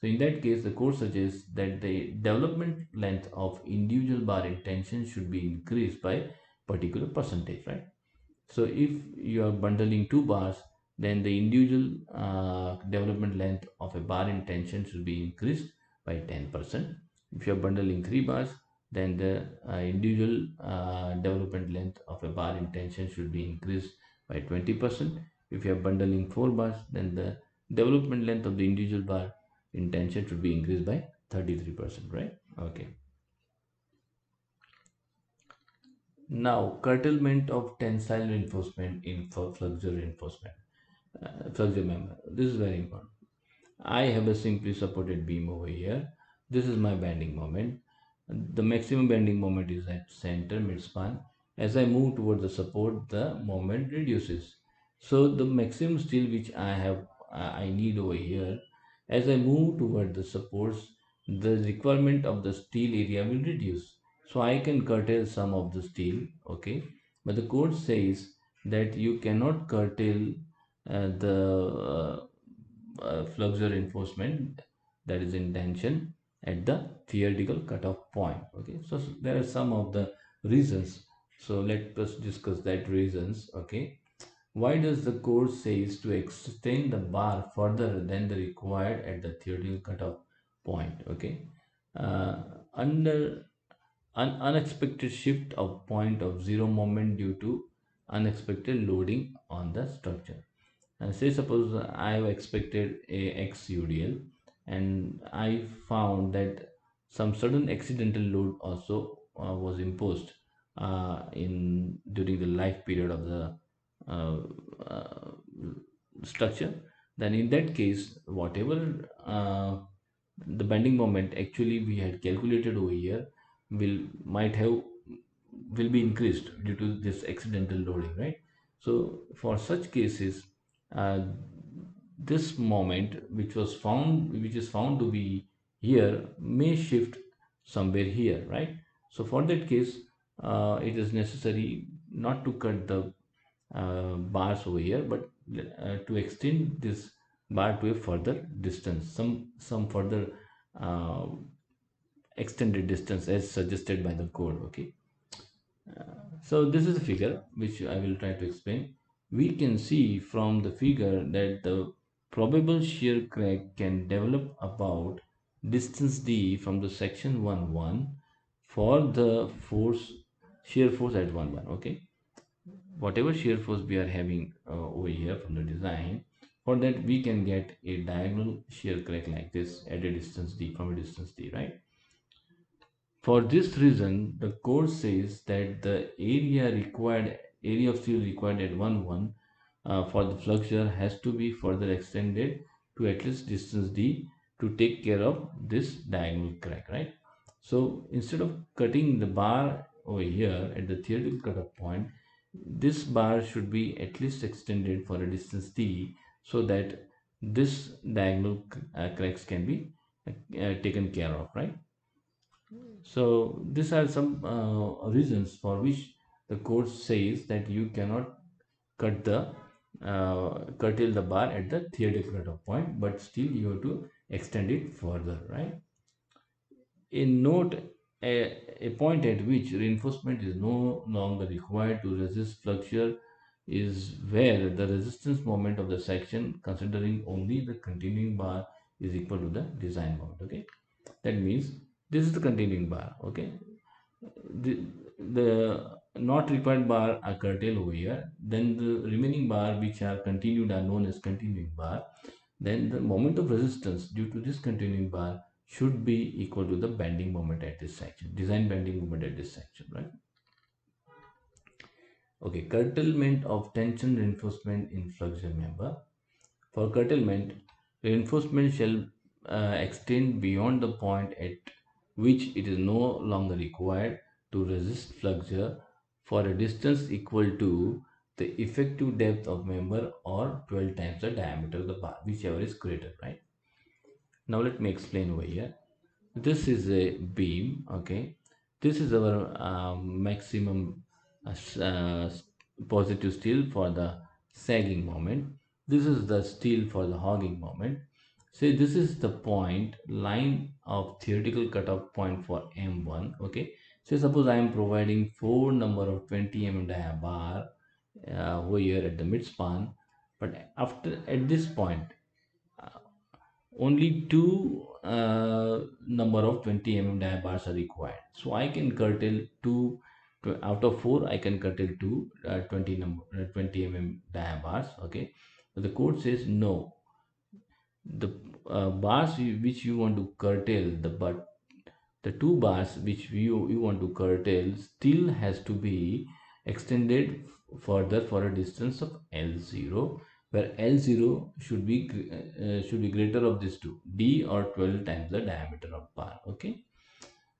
So in that case, the code suggests that the development length of individual bar in tension should be increased by particular percentage, right? So if you are bundling two bars, then the individual development length of a bar in tension should be increased by 10%. If you are bundling three bars, then the individual development length of a bar in tension should be increased by 20%. If you are bundling four bars, then the development length of the individual bar in tension should be increased by 33%, right? Okay. Now, curtailment of tensile reinforcement in flexure reinforcement, flexure member. This is very important. I have a simply supported beam over here. This is my bending moment. The maximum bending moment is at center midspan. As I move towards the support, the moment reduces. So the maximum steel which I need over here, as I move toward the supports, the requirement of the steel area will reduce. So I can curtail some of the steel, okay? But the code says that you cannot curtail the flexure reinforcement that is in tension at the theoretical cutoff point. Okay, so there are some of the reasons So let us discuss that reasons. Okay, why does the code says to extend the bar further than the required at the theoretical cutoff point? Okay, uh, under an unexpected shift of point of zero moment due to unexpected loading on the structure. And say suppose I have expected a X UDL and I found that some sudden accidental load also was imposed in during the life period of the uh, uh, structure. Then in that case, whatever the bending moment actually we had calculated over here might have will be increased due to this accidental loading, right? So for such cases, uh, this moment which is found to be here may shift somewhere here, right? So for that case, it is necessary not to cut the bars over here, but to extend this bar to a further distance, some further uh, extended distance as suggested by the code. Okay, so this is a figure which I will try to explain. We can see from the figure that the probable shear crack can develop about distance d from the section 1 1 for the shear force at 1 1. Okay, whatever shear force we are having over here from the design, for that we can get a diagonal shear crack like this at a distance d, from a distance d, right? For this reason, the code says that the area of steel required at 1 1 for the flexure has to be further extended to at least distance d to take care of this diagonal crack, right? So instead of cutting the bar over here at the theoretical cutoff point, this bar should be at least extended for a distance d so that this diagonal cracks can be taken care of, right? So these are some reasons for which the code says that you cannot cut the curtail the bar at the theoretical cutoff point, but still you have to extend it further, right? In note, a point at which reinforcement is no longer required to resist flexure is where the resistance moment of the section, considering only the continuing bar, is equal to the design moment. Okay, that means this is the continuing bar. Okay, the not required bar are curtailed over here, then the remaining bar which are continued are known as continuing bar. Then the moment of resistance due to this continuing bar should be equal to the bending moment at this section, design bending moment at this section, right? Okay, curtailment of tension reinforcement in flexure member. For curtailment, reinforcement shall extend beyond the point at which it is no longer required to resist flexure for a distance equal to the effective depth of member or 12 times the diameter of the bar, whichever is greater, right? Now let me explain over here. This is a beam. Okay, this is our maximum positive steel for the sagging moment. This is the steel for the hogging moment. Say this is the point line of theoretical cutoff point for M1. Okay, say suppose I am providing 4 number of 20 dia bar over here at the midspan, but after at this point only two number of 20 dia bars are required. So I can curtail two out of four. I can curtail two 20 dia bars. Okay, but the code says no. The bars which you want to curtail, the two bars which you want to curtail still has to be extended further for a distance of L0, where L0 should be greater of these two, D or 12 times the diameter of bar. Okay,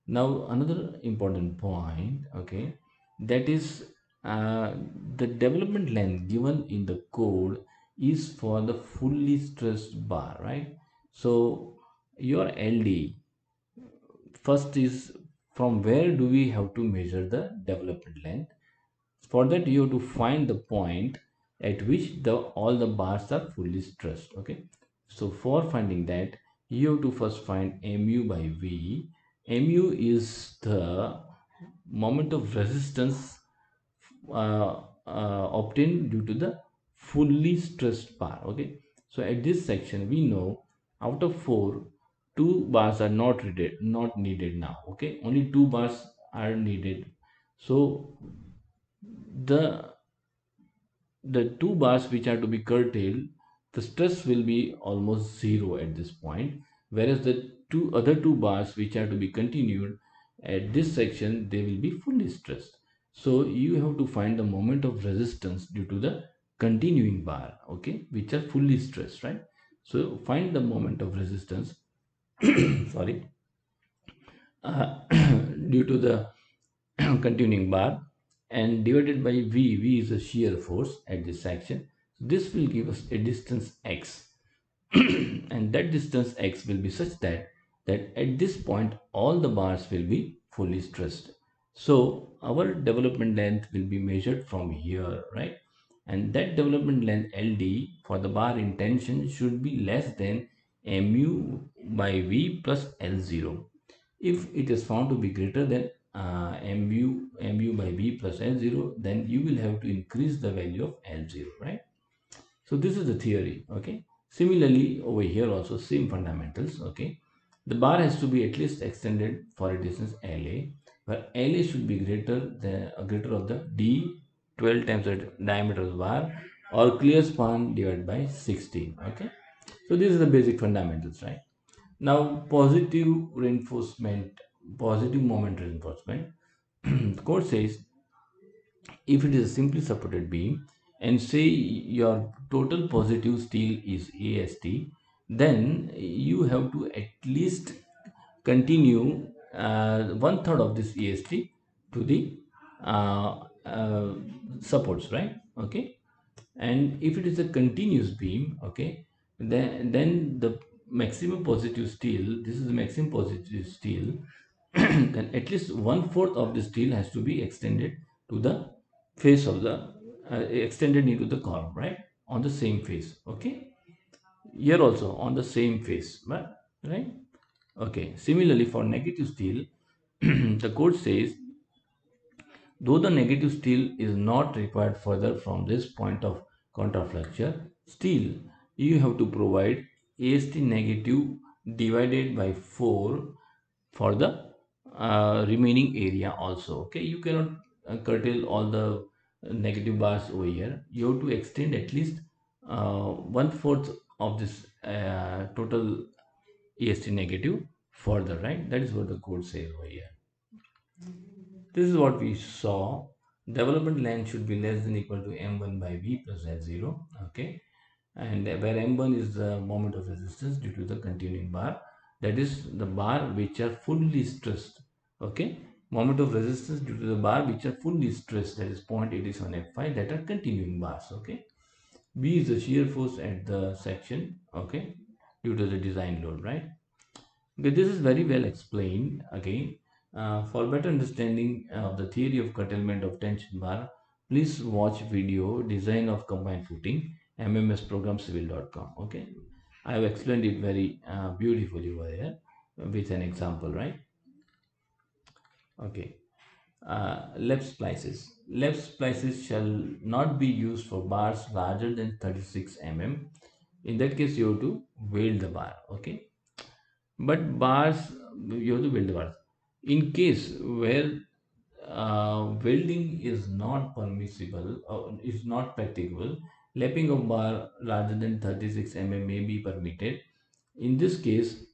now another important point, okay, that is the development length given in the code is for the fully stressed bar, right? So your LD first is, from where do we have to measure the development length? For that you have to find the point at which the all the bars are fully stressed. Okay, so for finding that you have to first find mu by v. Mu is the moment of resistance obtained due to the fully stressed bar. Okay, so at this section we know out of 4, 2 bars are not needed now. Okay, only 2 bars are needed. So the the 2 bars which are to be curtailed, the stress will be almost zero at this point, whereas the two bars which are to be continued at this section, they will be fully stressed. So you have to find the moment of resistance due to the continuing bar, okay, which are fully stressed, right? So find the moment of resistance, sorry, uh, due to the continuing bar, and divided by V is a shear force at this section. So this will give us a distance x, and that distance x will be such that at this point all the bars will be fully stressed. So our development length will be measured from here, right? And that development length LD for the bar in tension should be less than mu by V plus L0. If it is found to be greater than mu by V plus L0, then you will have to increase the value of L0, right? So this is the theory, okay? Similarly, over here also same fundamentals, okay? The bar has to be at least extended for a distance LA, where LA should be greater of the D 12 times the diameter of the bar, or clear span divided by 16, okay? So this is the basic fundamentals, right? Now, positive moment reinforcement. The code says if it is a simply supported beam and say your total positive steel is AST, then you have to at least continue one third of this AST to the uh, uh, supports, right? Okay, and if it is a continuous beam, okay, then the maximum positive steel, this is the maximum positive steel, then at least one fourth of the steel has to be extended to the face of the extended into the column, right, on the same face. Okay, here also on the same face, right? Okay, similarly for negative steel, the code says though the negative steel is not required further from this point of counterflexure, still you have to provide AST negative divided by 4 for the remaining area also. Okay, you cannot curtail all the negative bars over here. You have to extend at least one fourth of this total AST negative further, right? That is what the code says over here. This is what we saw. Development length should be less than equal to m1 by v plus l0. Okay, and where m1 is the moment of resistance due to the continuing bar, that is the bar which are fully stressed. Okay, moment of resistance due to the bar which are fully stressed, that is 0.87 f5, that are continuing bars. Okay, B is the shear force at the section. Okay, due to the design load, right? Okay, this is very well explained. Again, for better understanding of the theory of curtailment of tension bar, please watch video Design of Combined Footing, mmsprogramcivil.com. Okay, I have explained it very beautifully over here with an example, right? Okay, left splices. Left splices shall not be used for bars larger than 36 mm. In that case, you have to weld the bar. Okay, but bars, you have to build the bars. In case where welding is not permissible or is not practicable, lapping of bar larger than 36 mm may be permitted. In this case,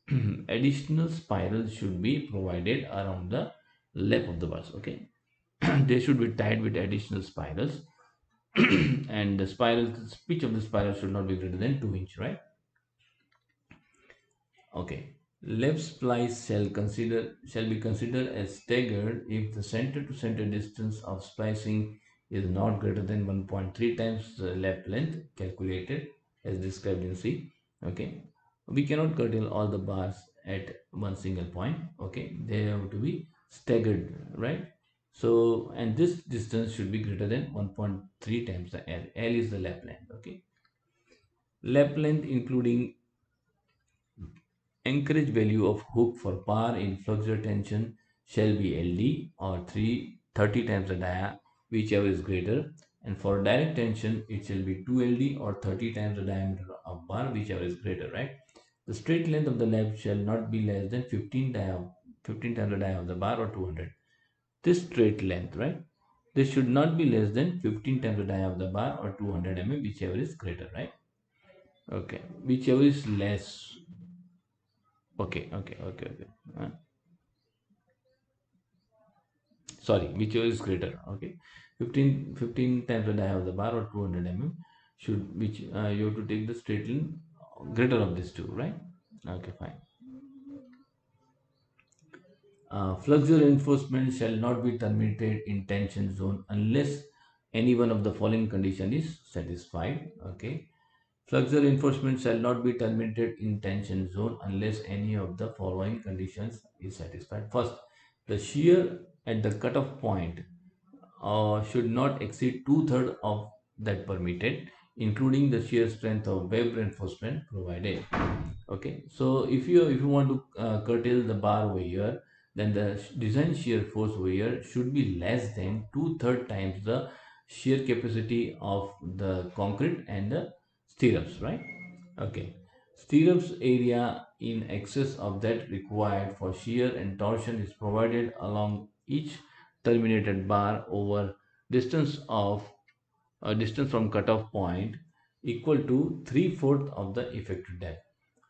additional spirals should be provided around the lap of the bars. Okay, they should be tied with additional spirals, and the pitch of the spiral should not be greater than 2 inch, right? Okay. Left splice shall be considered as staggered if the center to center distance of splicing is not greater than 1.3 times the left length calculated as described in C. Okay. We cannot curtail all the bars at one single point. Okay. They have to be staggered, right? So, and this distance should be greater than 1.3 times the L. L is the lap length. Okay. Lap length including anchorage value of hook for bar in flexure tension shall be LD or 30 times the dia whichever is greater. And for direct tension, it shall be 2 LD or 30 times the diameter of bar, whichever is greater, right? The straight length of the lap shall not be less than 15 times the diameter of the bar or 200. This straight length, right? This should not be less than 15 times the diameter of the bar or 200 mm, whichever is greater, right? Okay, whichever is less. Okay. Uh, Sorry, whichever is greater. Okay, 15 times the diameter of the bar or 200 mm should, which you have to take the straight line greater of these two, right? Okay, fine. Flexure reinforcement shall not be terminated in tension zone unless any one of the following condition is satisfied. Okay, flexure reinforcement shall not be terminated in tension zone unless any of the following conditions is satisfied. First, the shear at the cutoff point should not exceed two-thirds of that permitted, including the shear strength of web reinforcement provided. Okay, so if you want to curtail the bar over here, then the design shear force over here should be less than two-thirds times the shear capacity of the concrete and the stirrups, right? Okay, stirrups area in excess of that required for shear and torsion is provided along each terminated bar over distance of distance from cutoff point equal to 3/4 of the effective depth.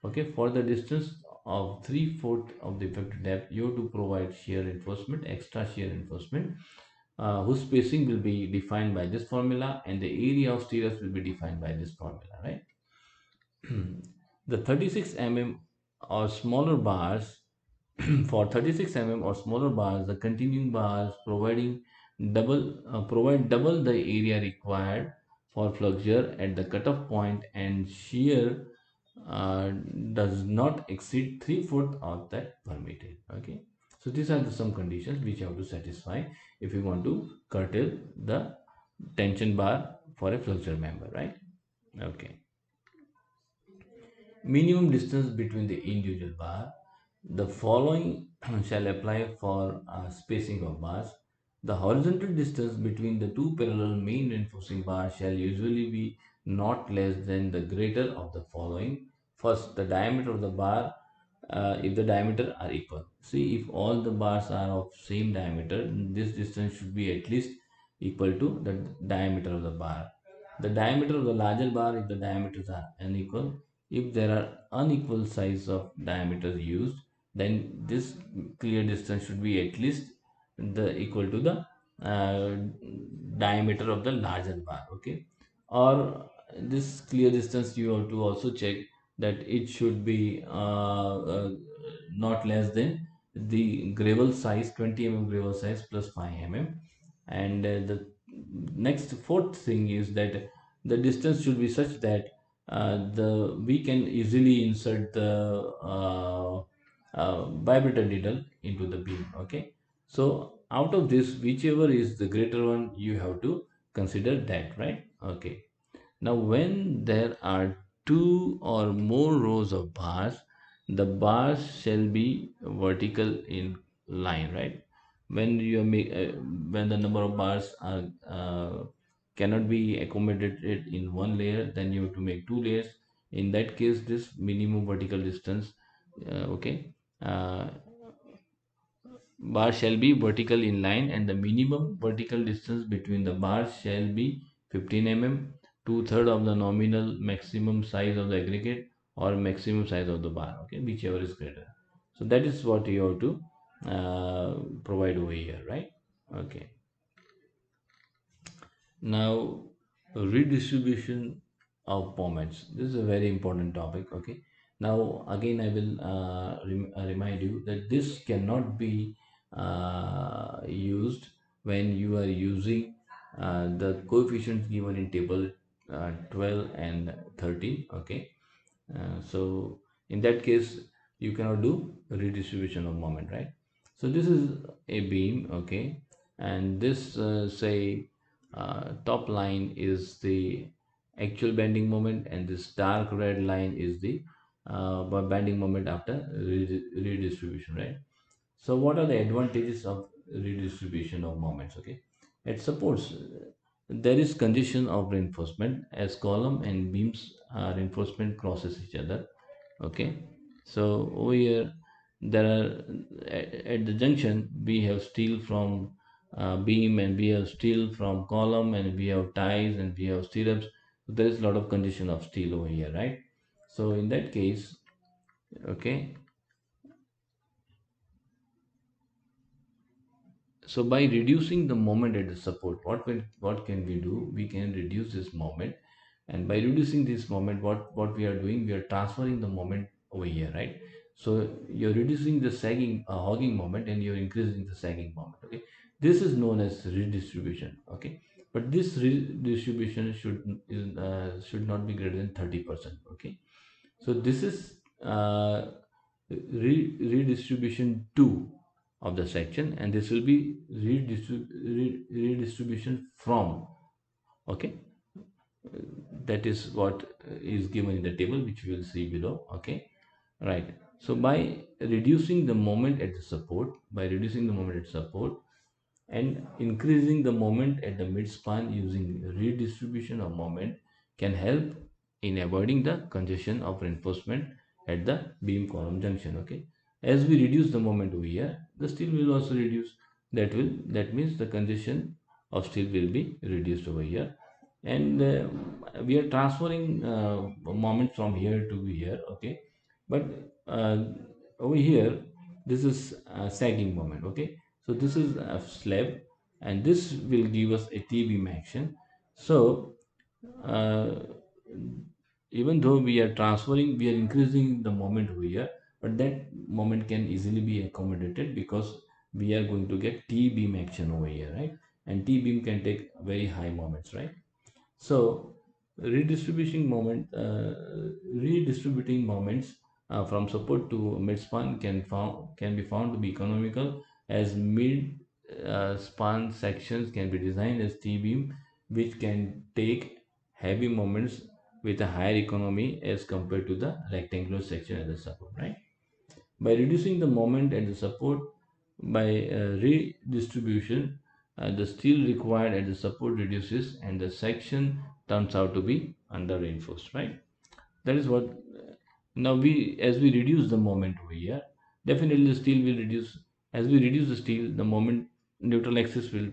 Okay, for the distance of 3/4 of the effective depth, you have to provide shear reinforcement, extra shear reinforcement, whose spacing will be defined by this formula, and the area of stirrups will be defined by this formula, right? The 36 mm or smaller bars for 36 mm or smaller bars, the continuing bars provide double the area required for flexure at the cutoff point, and shear uh, does not exceed 3/4 of that permitted. Okay, so these are some conditions which you have to satisfy if you want to curtail the tension bar for a flexure member, right? Okay. Minimum distance between the individual bar. The following shall apply for spacing of bars. The horizontal distance between the two parallel main reinforcing bars shall usually be not less than the greater of the following. First, the diameter of the bar, if the diameter are equal. See, if all the bars are of same diameter, this distance should be at least equal to the diameter of the bar. The diameter of the larger bar if the diameters are unequal. If there are unequal size of diameters used, then this clear distance should be at least the equal to the diameter of the larger bar. Okay, or this clear distance you have to also check that it should be not less than the gravel size, 20 mm gravel size plus 5 mm. And the next fourth thing is that the distance should be such that the we can easily insert the vibrator needle into the beam. Okay, so out of this, whichever is the greater one, you have to consider that, right? Okay, now when there are two or more rows of bars, the bars shall be vertical in line, right? When you make when the number of bars are cannot be accommodated in one layer, then you have to make two layers. In that case, this minimum vertical distance, okay, uh, bar shall be vertical in line, and the minimum vertical distance between the bars shall be 15 mm, two-third of the nominal maximum size of the aggregate or maximum size of the bar, okay, whichever is greater. So that is what you have to provide over here, right? Okay. Now, redistribution of moments. This is a very important topic. Okay. Now, again, I will remind you that this cannot be used when you are using the coefficients given in table 12 and 13. Okay. So in that case, you cannot do redistribution of moment, right? So this is a beam, okay, and this say top line is the actual bending moment, and this dark red line is the bending moment after redistribution, right? So what are the advantages of redistribution of moments? Okay, At supports, there is condition of reinforcement as column and beams reinforcement crosses each other. Okay, so over here there are at the junction we have steel from beam, and we have steel from column, and we have ties, and we have stirrups. So there is a lot of condition of steel over here, right? So in that case, okay, so by reducing the moment at the support, what can we do? We can reduce this moment, and by reducing this moment, what we are doing, we are transferring the moment over here, right? So you're reducing the sagging hogging moment, and you're increasing the sagging moment. Okay, this is known as redistribution. Okay, but this redistribution should not be greater than 30%. Okay, so this is redistribution 2 of the section, and this will be redistribution from. Okay, that is what is given in the table, which we will see below. Okay, right. So by reducing the moment at the support, and increasing the moment at the midspan using redistribution of moment can help in avoiding the congestion of reinforcement at the beam column junction. Okay, as we reduce the moment over here, the steel will also reduce. That means the congestion of steel will be reduced over here, and we are transferring moment from here to here. Okay, but uh, over here this is sagging moment. Okay, so this is a slab, and this will give us a T-beam action. So uh, even though we are transferring, we are increasing the moment over here, but that moment can easily be accommodated because we are going to get T-beam action over here, right? And T-beam can take very high moments, right? So redistributing moments from support to midspan can be found to be economical, as mid span sections can be designed as T-beam, which can take heavy moments with a higher economy as compared to the rectangular section at the support, right? By reducing the moment at the support by redistribution, the steel required at the support reduces, and the section turns out to be under reinforced, right? That is what. Now we, as we reduce the moment over here, definitely the steel will reduce. As we reduce the steel, the moment neutral axis will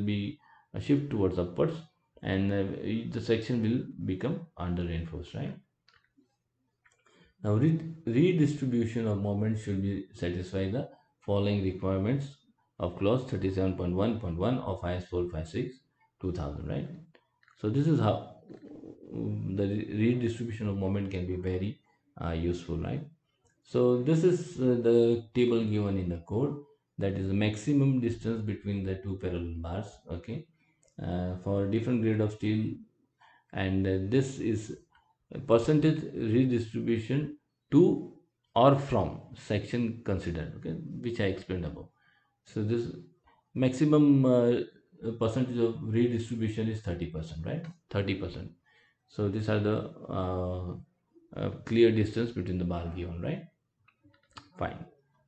be shift towards upwards, and the section will become under reinforced, right? Now, redistribution of moment should be satisfy the following requirements of clause 37.1.1 of IS456 2000, right? So this is how the redistribution of moment can be very useful, right? So this is the table given in the code, that is the maximum distance between the two parallel bars. Okay, for different grade of steel, and this is a percentage redistribution to or from section considered. Okay, which I explained above. So this maximum percentage of redistribution is 30%, right? 30%. So these are the clear distance between the bar given, right? Fine.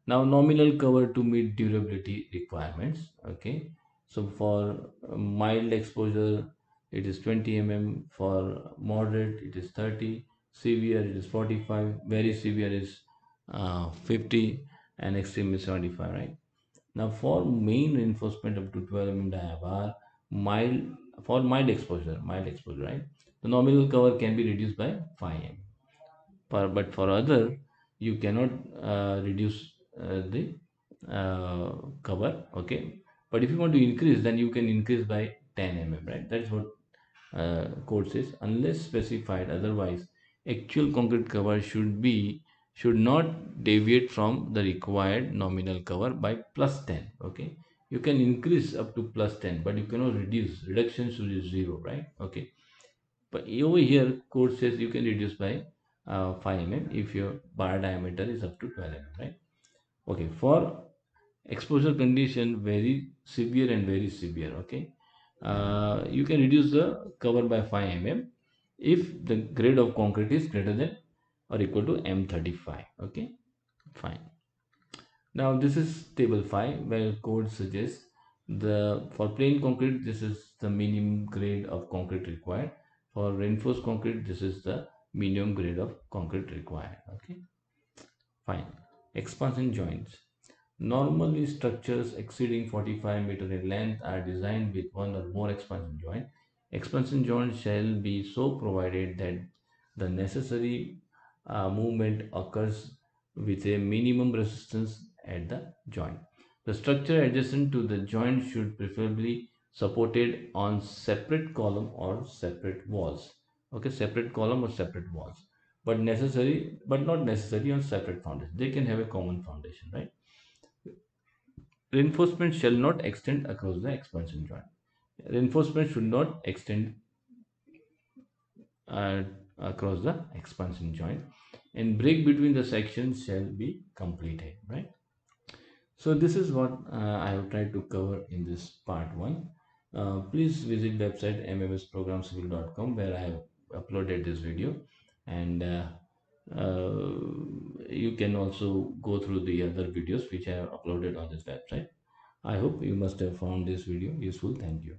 Now nominal cover to meet durability requirements. Okay. So for mild exposure, it is 20 mm. For moderate, it is 30. Severe, it is 45. Very severe is 50, and extreme is 75. Right. Now for main reinforcement up to 12 mm diabar, mild for mild exposure, right? The nominal cover can be reduced by 5 mm. But for other, you cannot reduce the cover. Okay, but if you want to increase, then you can increase by 10 mm, right? That's what code says. Unless specified otherwise, actual concrete cover should not deviate from the required nominal cover by plus 10. Okay, you can increase up to plus 10, but you cannot reduce. Reduction should be 0, right? Okay, but over here code says you can reduce by 5 mm if your bar diameter is up to 12 mm, right? Okay, for exposure condition very severe and very severe. Okay, you can reduce the cover by 5 mm if the grade of concrete is greater than or equal to M35. Okay, fine. Now this is table 5, where code suggests The for plain concrete, this is the minimum grade of concrete required. For reinforced concrete, this is the minimum grade of concrete required. Okay, fine. Expansion joints. Normally, structures exceeding 45 meter in length are designed with one or more expansion joint. Expansion joints shall be so provided that the necessary movement occurs with a minimum resistance at the joint. The structure adjacent to the joint should preferably supported on separate column or separate walls. Okay, separate column or separate walls, but not necessary on separate foundation. They can have a common foundation, right? Reinforcement shall not extend across the expansion joint. Reinforcement should not extend uh, across the expansion joint, and break between the sections shall be completed, right? So this is what I have tried to cover in this part 1. Please visit website mmsprogramcivil.com where I have uploaded this video, and uh, you can also go through the other videos which I have uploaded on this website. I hope you must have found this video useful. Thank you.